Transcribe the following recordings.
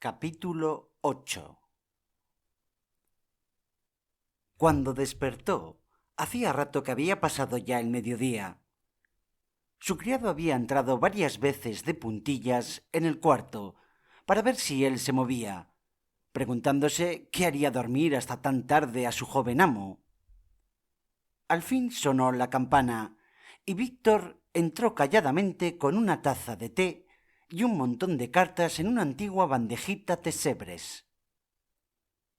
Capítulo 8. Cuando despertó, hacía rato que había pasado ya el mediodía. Su criado había entrado varias veces de puntillas en el cuarto para ver si él se movía, preguntándose qué haría dormir hasta tan tarde a su joven amo. Al fin sonó la campana y Víctor entró calladamente con una taza de té y un montón de cartas en una antigua bandejita tesebres.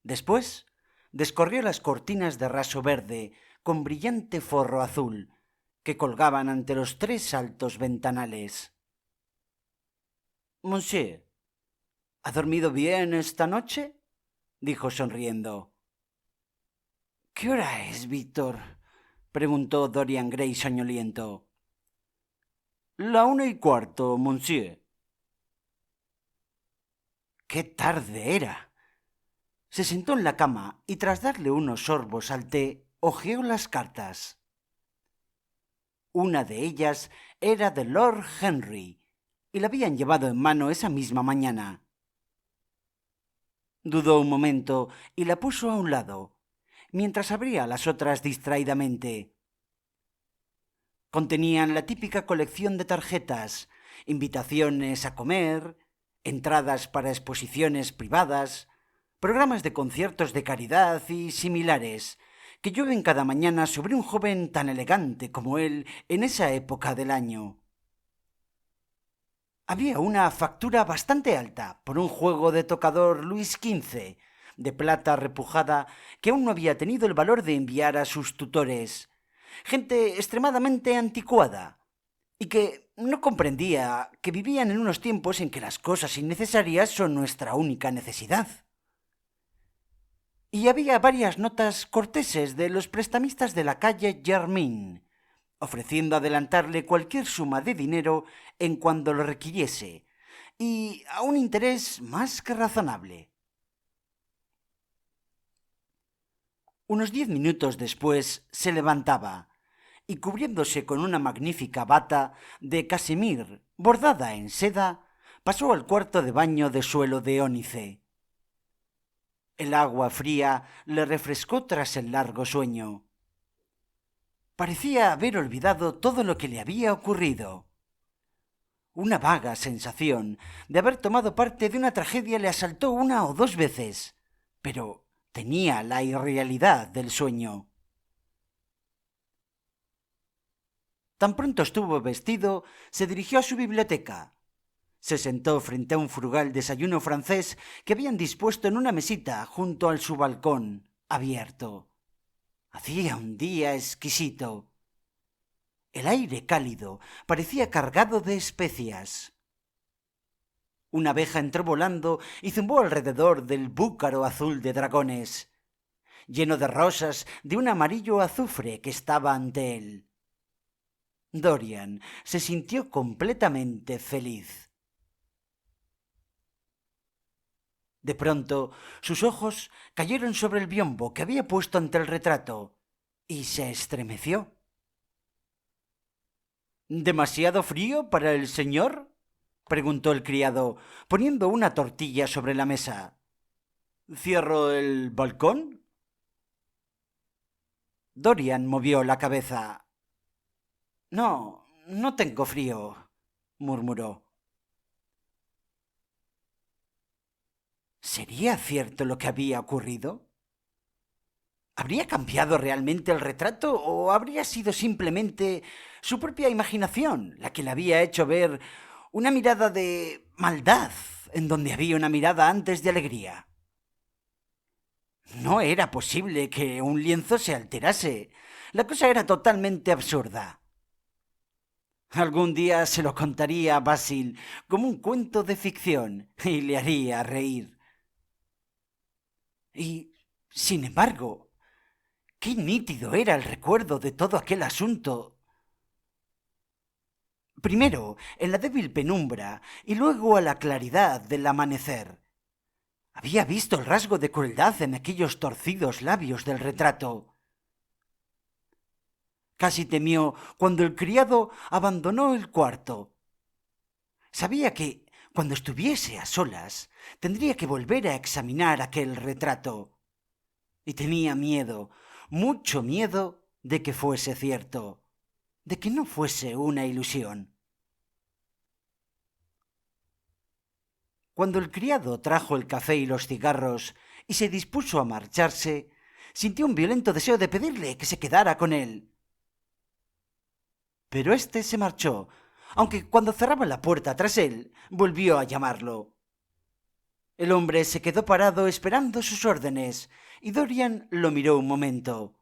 Después descorrió las cortinas de raso verde con brillante forro azul que colgaban ante los tres altos ventanales. «Monsieur, ¿ha dormido bien esta noche?», dijo sonriendo. «¿Qué hora es, Víctor?», preguntó Dorian Gray soñoliento. «La 1:15, monsieur». «¡Qué tarde era!». Se sentó en la cama y tras darle unos sorbos al té, hojeó las cartas. Una de ellas era de Lord Henry y la habían llevado en mano esa misma mañana. Dudó un momento y la puso a un lado, mientras abría las otras distraídamente. Contenían la típica colección de tarjetas, invitaciones a comer, entradas para exposiciones privadas, programas de conciertos de caridad y similares, que llueven cada mañana sobre un joven tan elegante como él en esa época del año. Había una factura bastante alta por un juego de tocador Luis XV, de plata repujada, que aún no había tenido el valor de enviar a sus tutores, gente extremadamente anticuada, y que no comprendía que vivían en unos tiempos en que las cosas innecesarias son nuestra única necesidad. Y había varias notas corteses de los prestamistas de la calle Germain, ofreciendo adelantarle cualquier suma de dinero en cuando lo requiriese, y a un interés más que razonable. Unos 10 minutos después se levantaba, y cubriéndose con una magnífica bata de casimir bordada en seda, pasó al cuarto de baño de suelo de ónice. El agua fría le refrescó tras el largo sueño. Parecía haber olvidado todo lo que le había ocurrido. Una vaga sensación de haber tomado parte de una tragedia le asaltó una o dos veces, pero tenía la irrealidad del sueño. Tan pronto estuvo vestido, se dirigió a su biblioteca. Se sentó frente a un frugal desayuno francés que habían dispuesto en una mesita junto a su balcón abierto. Hacía un día exquisito. El aire cálido parecía cargado de especias. Una abeja entró volando y zumbó alrededor del búcaro azul de dragones, lleno de rosas de un amarillo azufre que estaba ante él. Dorian se sintió completamente feliz. De pronto sus ojos cayeron sobre el biombo que había puesto ante el retrato y se estremeció. ¿Demasiado frío para el señor?, preguntó el criado, poniendo una tortilla sobre la mesa. ¿Cierro el balcón? Dorian movió la cabeza. No, no tengo frío, murmuró. ¿Sería cierto lo que había ocurrido? ¿Habría cambiado realmente el retrato o habría sido simplemente su propia imaginación la que le había hecho ver una mirada de maldad en donde había una mirada antes de alegría? No era posible que un lienzo se alterase. La cosa era totalmente absurda. Algún día se lo contaría a Basil como un cuento de ficción y le haría reír. Y, sin embargo, qué nítido era el recuerdo de todo aquel asunto. Primero en la débil penumbra y luego a la claridad del amanecer. Había visto el rasgo de crueldad en aquellos torcidos labios del retrato. Casi temió cuando el criado abandonó el cuarto. Sabía que, Cuando estuviese a solas, tendría que volver a examinar aquel retrato. Y tenía miedo, mucho miedo, de que fuese cierto, de que no fuese una ilusión. Cuando el criado trajo el café y los cigarros y se dispuso a marcharse, sintió un violento deseo de pedirle que se quedara con él. Pero éste se marchó, aunque cuando cerraba la puerta tras él, volvió a llamarlo. El hombre se quedó parado esperando sus órdenes, y Dorian lo miró un momento.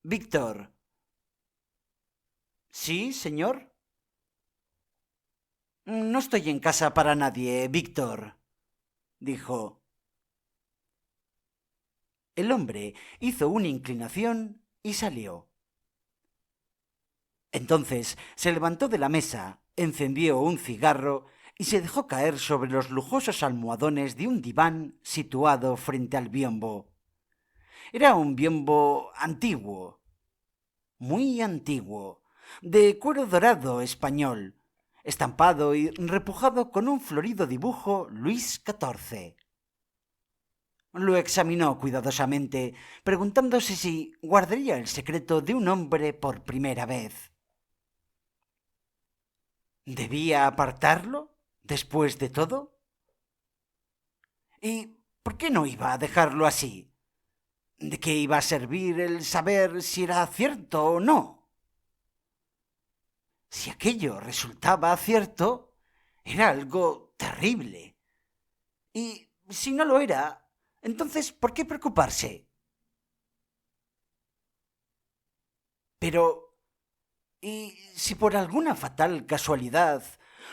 Víctor. ¿Sí, señor? No estoy en casa para nadie, Víctor, dijo. El hombre hizo una inclinación y salió. Entonces se levantó de la mesa, encendió un cigarro y se dejó caer sobre los lujosos almohadones de un diván situado frente al biombo. Era un biombo antiguo, muy antiguo, de cuero dorado español, estampado y repujado con un florido dibujo Luis XIV. Lo examinó cuidadosamente, preguntándose si guardaría el secreto de un hombre por primera vez. ¿Debía apartarlo, después de todo? ¿Y por qué no iba a dejarlo así? ¿De qué iba a servir el saber si era cierto o no? Si aquello resultaba cierto, era algo terrible. Y si no lo era, entonces, ¿por qué preocuparse? Pero, ¿y si por alguna fatal casualidad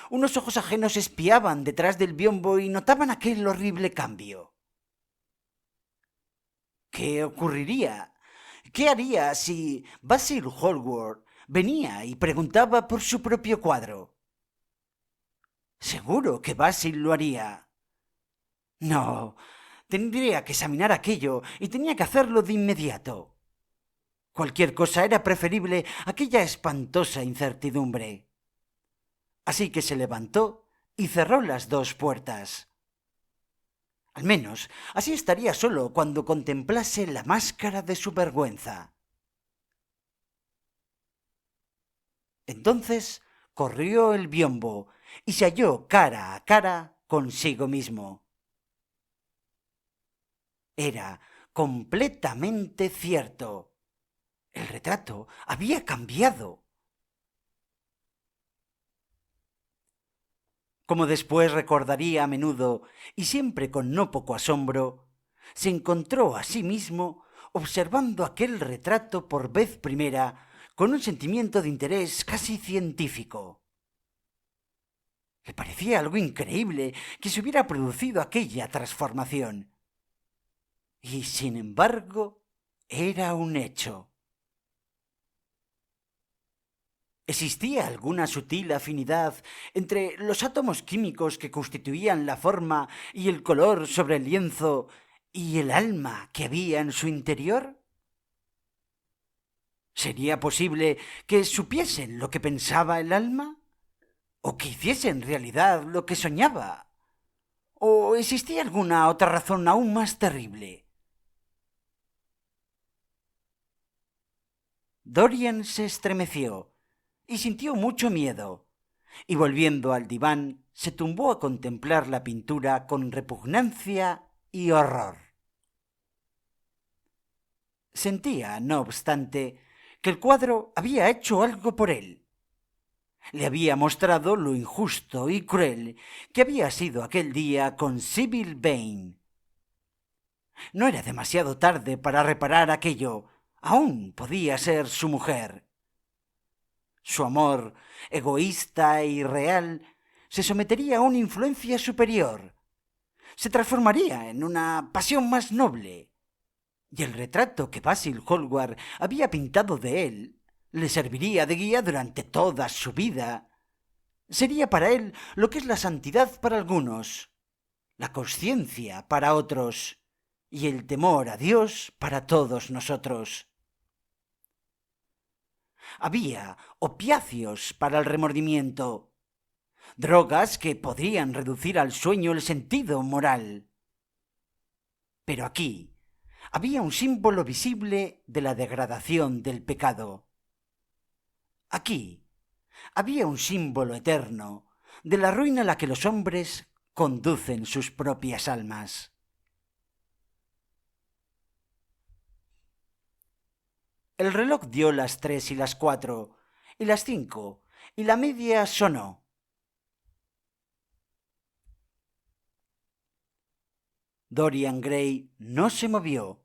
unos ojos ajenos espiaban detrás del biombo y notaban aquel horrible cambio? ¿Qué ocurriría? ¿Qué haría si Basil Hallward venía y preguntaba por su propio cuadro? Seguro que Basil lo haría. No, tendría que examinar aquello y tenía que hacerlo de inmediato. Cualquier cosa era preferible a aquella espantosa incertidumbre. Así que se levantó y cerró las dos puertas. Al menos así estaría solo cuando contemplase la máscara de su vergüenza. Entonces corrió el biombo y se halló cara a cara consigo mismo. Era completamente cierto. El retrato había cambiado. Como después recordaría a menudo, y siempre con no poco asombro, se encontró a sí mismo observando aquel retrato por vez primera con un sentimiento de interés casi científico. Le parecía algo increíble que se hubiera producido aquella transformación. Y, sin embargo, era un hecho. ¿Existía alguna sutil afinidad entre los átomos químicos que constituían la forma y el color sobre el lienzo y el alma que había en su interior? ¿Sería posible que supiesen lo que pensaba el alma? ¿O que hiciesen realidad lo que soñaba? ¿O existía alguna otra razón aún más terrible? Dorian se estremeció y sintió mucho miedo, y volviendo al diván se tumbó a contemplar la pintura con repugnancia y horror. Sentía, no obstante, que el cuadro había hecho algo por él. Le había mostrado lo injusto y cruel que había sido aquel día con Sybil Vane. No era demasiado tarde para reparar aquello. Aún podía ser su mujer. Su amor, egoísta e irreal, se sometería a una influencia superior. Se transformaría en una pasión más noble. Y el retrato que Basil Hallward había pintado de él le serviría de guía durante toda su vida. Sería para él lo que es la santidad para algunos, la conciencia para otros y el temor a Dios para todos nosotros. Había opiáceos para el remordimiento, drogas que podrían reducir al sueño el sentido moral. Pero aquí había un símbolo visible de la degradación del pecado. Aquí había un símbolo eterno de la ruina a la que los hombres conducen sus propias almas. El reloj dio las 3 y las 4, y las 5, y la media sonó. Dorian Gray no se movió.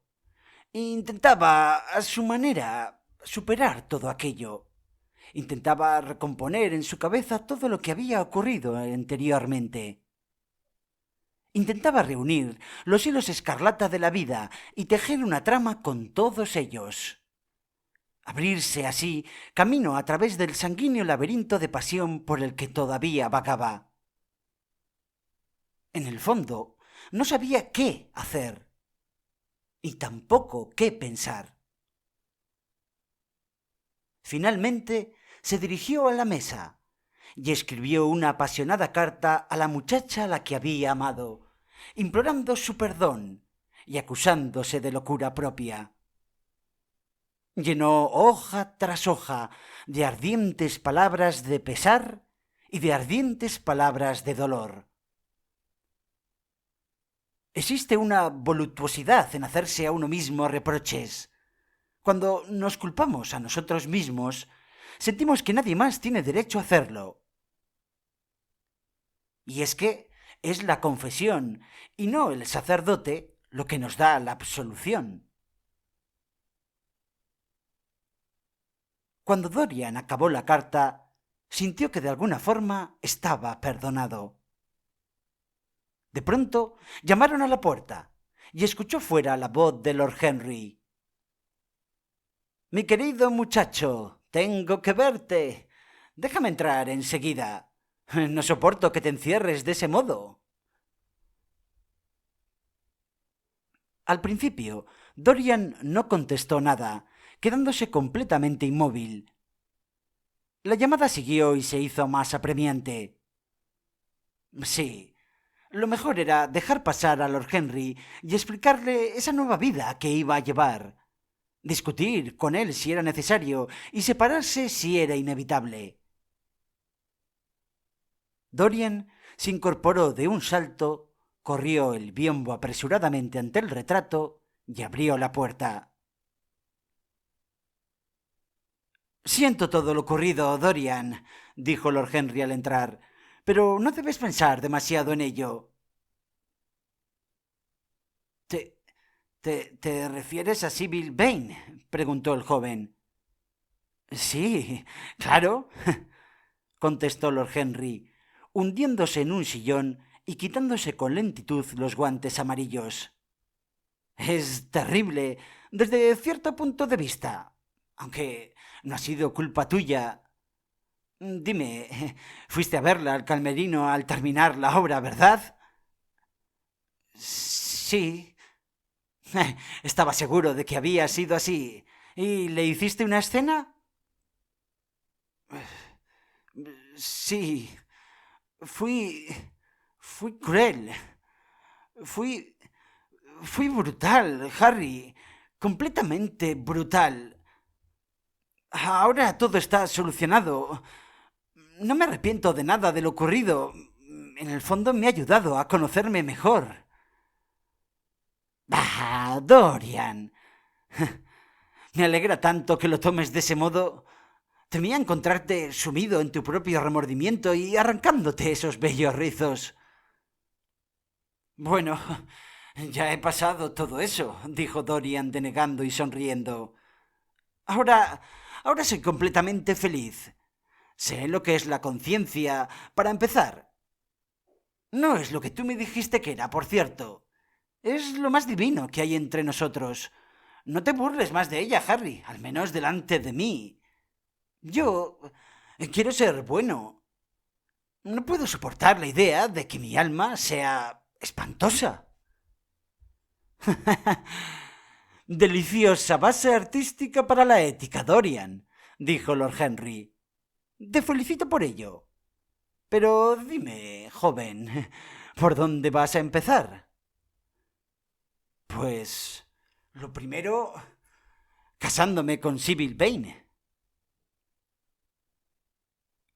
Intentaba, a su manera, superar todo aquello. Intentaba recomponer en su cabeza todo lo que había ocurrido anteriormente. Intentaba reunir los hilos escarlata de la vida y tejer una trama con todos ellos. Abrirse así camino a través del sanguíneo laberinto de pasión por el que todavía vagaba. En el fondo, no sabía qué hacer y tampoco qué pensar. Finalmente se dirigió a la mesa y escribió una apasionada carta a la muchacha a la que había amado, implorando su perdón y acusándose de locura propia. Llenó hoja tras hoja de ardientes palabras de pesar y de ardientes palabras de dolor. Existe una voluptuosidad en hacerse a uno mismo reproches. Cuando nos culpamos a nosotros mismos, sentimos que nadie más tiene derecho a hacerlo. Y es que es la confesión y no el sacerdote lo que nos da la absolución. Cuando Dorian acabó la carta, sintió que de alguna forma estaba perdonado. De pronto llamaron a la puerta y escuchó fuera la voz de Lord Henry. «Mi querido muchacho, tengo que verte. Déjame entrar enseguida. No soporto que te encierres de ese modo». Al principio, Dorian no contestó nada, quedándose completamente inmóvil. La llamada siguió y se hizo más apremiante. Sí, lo mejor era dejar pasar a Lord Henry y explicarle esa nueva vida que iba a llevar. Discutir con él si era necesario y separarse si era inevitable. Dorian se incorporó de un salto, corrió el biombo apresuradamente ante el retrato y abrió la puerta. «Siento todo lo ocurrido, Dorian», dijo Lord Henry al entrar, «pero no debes pensar demasiado en ello». ¿Te refieres a Sybil Vane?», preguntó el joven. «Sí, claro», contestó Lord Henry, hundiéndose en un sillón y quitándose con lentitud los guantes amarillos. «Es terrible desde cierto punto de vista, aunque no ha sido culpa tuya. Dime, fuiste a verla al Calmerino al terminar la obra, ¿verdad?» «Sí». «Estaba seguro de que había sido así. ¿Y le hiciste una escena?» «Sí. Fui cruel. Fui brutal, Harry. Completamente brutal. Ahora todo está solucionado. No me arrepiento de nada de lo ocurrido. En el fondo me ha ayudado a conocerme mejor». «¡Ah, Dorian! Me alegra tanto que lo tomes de ese modo. Temía encontrarte sumido en tu propio remordimiento y arrancándote esos bellos rizos». «Bueno, ya he pasado todo eso», dijo Dorian denegando y sonriendo. Ahora soy completamente feliz. Sé lo que es la conciencia, para empezar. No es lo que tú me dijiste que era, por cierto. Es lo más divino que hay entre nosotros. No te burles más de ella, Harry, al menos delante de mí. Yo quiero ser bueno. No puedo soportar la idea de que mi alma sea espantosa. Deliciosa base artística para la ética, Dorian. dijo Lord Henry. Te felicito por ello. Pero dime, joven, ¿por dónde vas a empezar? Pues lo primero, casándome con Sybil Vane.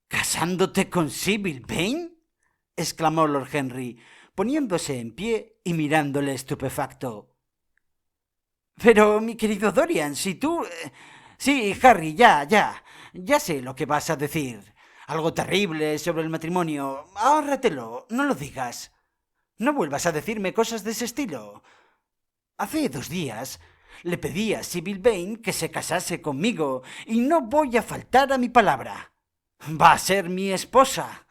¿Casándote con Sybil Vane? Exclamó Lord Henry, poniéndose en pie y mirándole estupefacto. Pero, mi querido Dorian, si tú... Sí, Harry, ya sé lo que vas a decir. Algo terrible sobre el matrimonio. Ahórratelo, no lo digas. No vuelvas a decirme cosas de ese estilo. Hace 2 días le pedí a Sybil Vane que se casase conmigo y no voy a faltar a mi palabra. Va a ser mi esposa.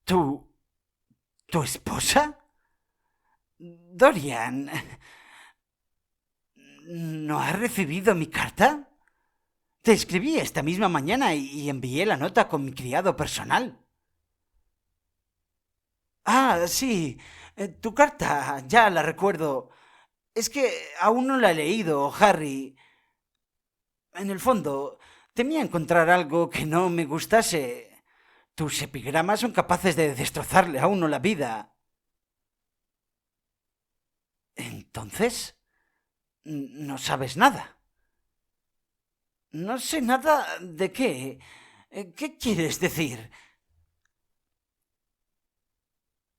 ¿Tu esposa? Dorian, ¿no has recibido mi carta? Te escribí esta misma mañana y envié la nota con mi criado personal. Ah, sí, tu carta, ya la recuerdo. Es que aún no la he leído, Harry. En el fondo, temía encontrar algo que no me gustase. Tus epigramas son capaces de destrozarle a uno la vida. Entonces, no sabes nada. No sé nada de qué. ¿Qué quieres decir?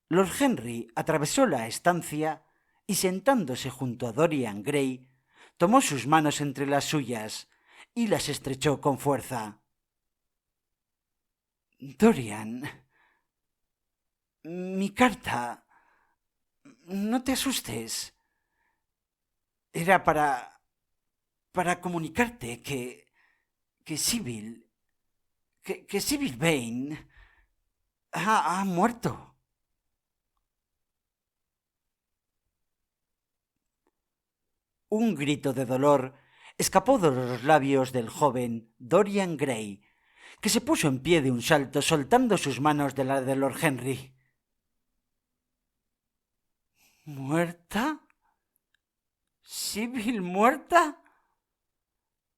Lord Henry atravesó la estancia y sentándose junto a Dorian Gray, tomó sus manos entre las suyas y las estrechó con fuerza. Dorian, mi carta. No te asustes. Era para comunicarte que Sybil, que Sybil Vane ha muerto. Un grito de dolor escapó de los labios del joven Dorian Gray, que se puso en pie de un salto soltando sus manos de la de Lord Henry. ¿Muerta? ¿Sybil muerta?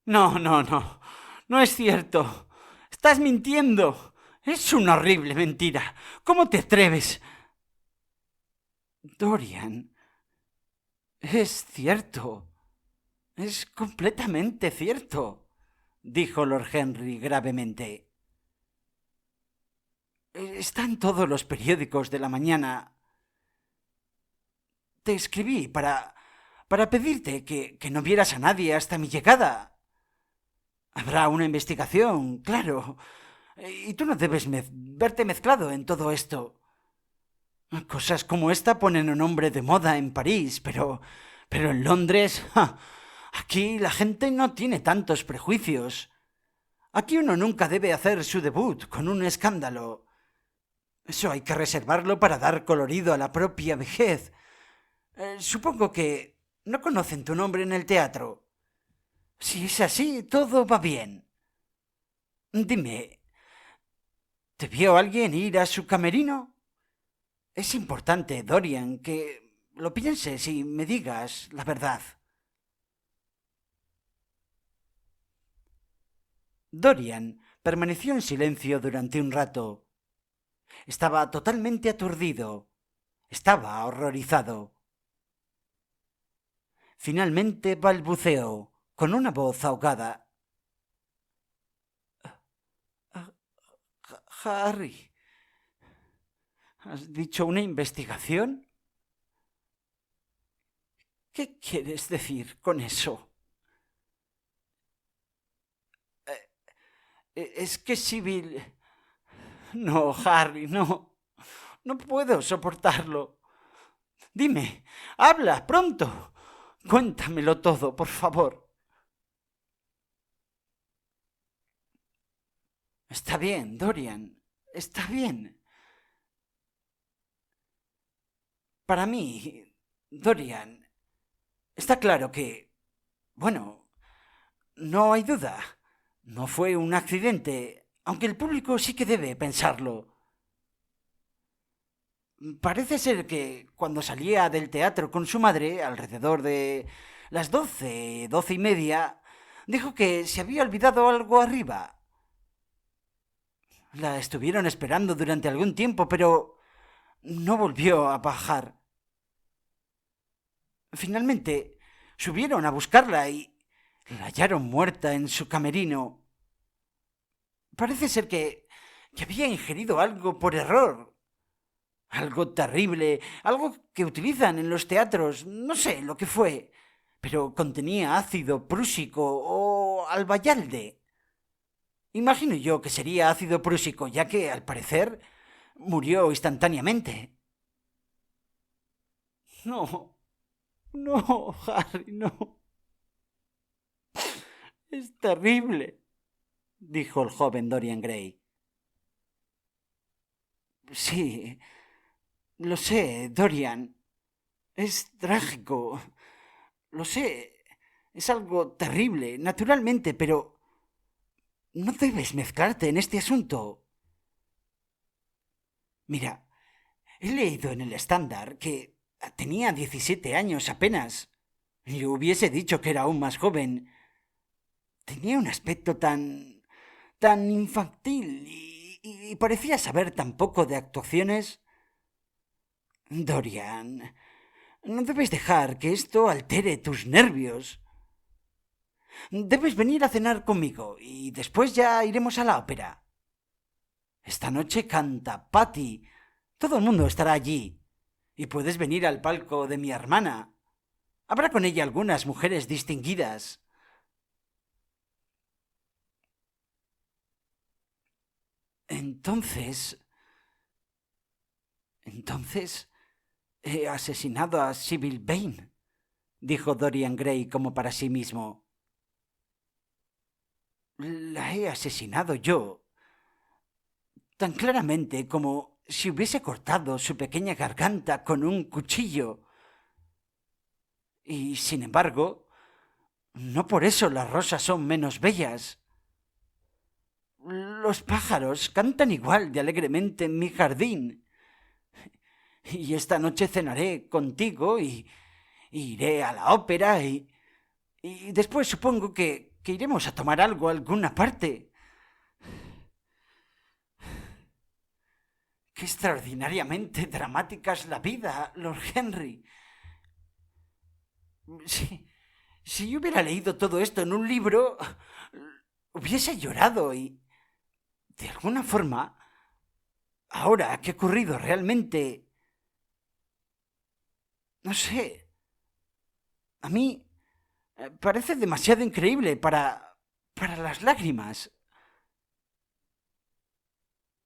No, no, no. No es cierto. Estás mintiendo. Es una horrible mentira. ¿Cómo te atreves? Dorian, es cierto. Es completamente cierto, dijo Lord Henry gravemente. Está en todos los periódicos de la mañana. Te escribí para pedirte que no vieras a nadie hasta mi llegada. Habrá una investigación, claro, y tú no debes verte mezclado en todo esto. Cosas como esta ponen un hombre de moda en París, pero en Londres, ¡ja! Aquí la gente no tiene tantos prejuicios. Aquí uno nunca debe hacer su debut con un escándalo. Eso hay que reservarlo para dar colorido a la propia vejez. Supongo que no conocen tu nombre en el teatro. Si es así, todo va bien. Dime, ¿te vio alguien ir a su camerino? Es importante, Dorian, que lo pienses y me digas la verdad. Dorian permaneció en silencio durante un rato. Estaba totalmente aturdido. Estaba horrorizado. Finalmente balbuceó, con una voz ahogada. Harry, ¿has dicho una investigación? ¿Qué quieres decir con eso? Es que Sybil... No, Harry, no. No puedo soportarlo. Dime, habla, pronto. Cuéntamelo todo, por favor. Está bien, Dorian. Está bien. Para mí, Dorian, está claro que... Bueno, no hay duda. No fue un accidente, aunque el público sí que debe pensarlo. Parece ser que cuando salía del teatro con su madre, alrededor de las 12, 12:30, Dijo que se había olvidado algo arriba. La estuvieron esperando durante algún tiempo, pero no volvió a bajar. Finalmente subieron a buscarla y la hallaron muerta en su camerino. Parece ser que había ingerido algo por error. Algo terrible, algo que utilizan en los teatros, no sé lo que fue, pero contenía ácido prúsico o albayalde. Imagino yo que sería ácido prúsico, ya que, al parecer, murió instantáneamente. No, no, Harry, no. Es terrible, dijo el joven Dorian Gray. Sí, lo sé, Dorian. Es trágico. Lo sé. Es algo terrible, naturalmente, pero no debes mezclarte en este asunto. Mira, he leído en el estándar que tenía 17 años apenas. Y hubiese dicho que era aún más joven. Tenía un aspecto tan infantil y parecía saber tan poco de actuaciones. Dorian, no debes dejar que esto altere tus nervios. Debes venir a cenar conmigo y después ya iremos a la ópera. Esta noche canta Patty. Todo el mundo estará allí. Y puedes venir al palco de mi hermana. Habrá con ella algunas mujeres distinguidas. Entonces... Entonces... He asesinado a Sybil Vane, dijo Dorian Gray como para sí mismo. La he asesinado yo, tan claramente como si hubiese cortado su pequeña garganta con un cuchillo. Y, sin embargo, no por eso las rosas son menos bellas. Los pájaros cantan igual de alegremente en mi jardín. Y esta noche cenaré contigo y iré a la ópera y después supongo que iremos a tomar algo a alguna parte. Qué extraordinariamente dramática es la vida, Lord Henry. Si yo hubiera leído todo esto en un libro, hubiese llorado y, de alguna forma, ahora que ha ocurrido realmente, no sé, a mí parece demasiado increíble para las lágrimas.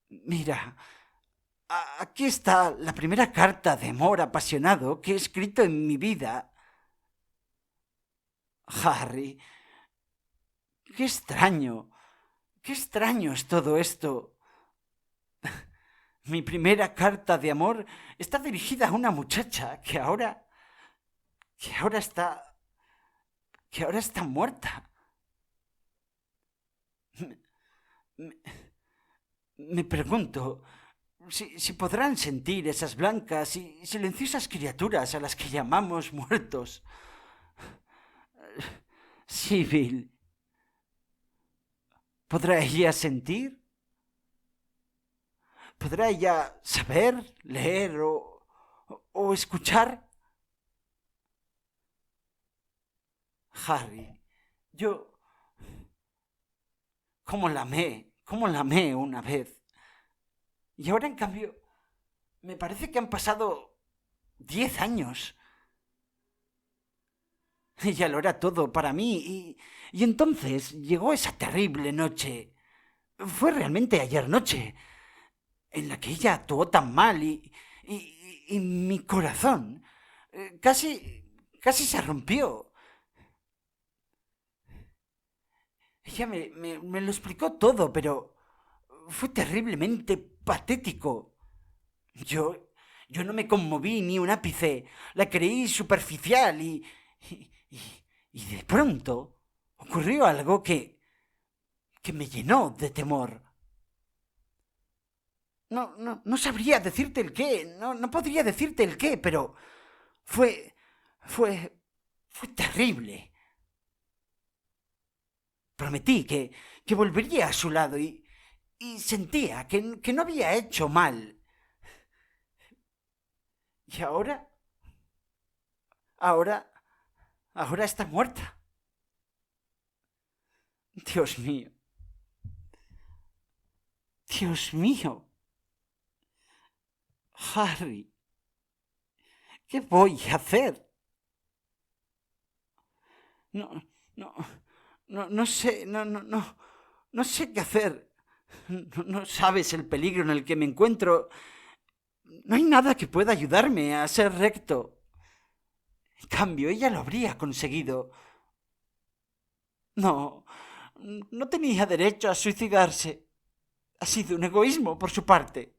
Mira, aquí está la primera carta de amor apasionado que he escrito en mi vida. Harry, qué extraño es todo esto. Mi primera carta de amor está dirigida a una muchacha que ahora está, que ahora está muerta. Me, me pregunto si podrán sentir esas blancas y silenciosas criaturas a las que llamamos muertos. Sibyl, ¿podrá ella sentir? ¿Podrá ella saber, leer o escuchar? Harry, yo... cómo la amé una vez. Y ahora, en cambio, me parece que han pasado 10 años. Ella lo era todo para mí y entonces llegó esa terrible noche. Fue realmente ayer noche, en la que ella actuó tan mal y mi corazón casi se rompió. Ella me lo explicó todo, pero fue terriblemente patético. Yo, yo no me conmoví ni un ápice, la creí superficial y de pronto ocurrió algo que me llenó de temor. No sabría decirte el qué, no podría decirte el qué, pero fue, fue terrible. Prometí que volvería a su lado y sentía que no había hecho mal. Y ahora, ahora está muerta. Dios mío, Dios mío. Harry, ¿qué voy a hacer? No, no, no sé, no sé qué hacer. No sabes el peligro en el que me encuentro. No hay nada que pueda ayudarme a ser recto. En cambio, ella lo habría conseguido. No, no tenía derecho a suicidarse. Ha sido un egoísmo por su parte.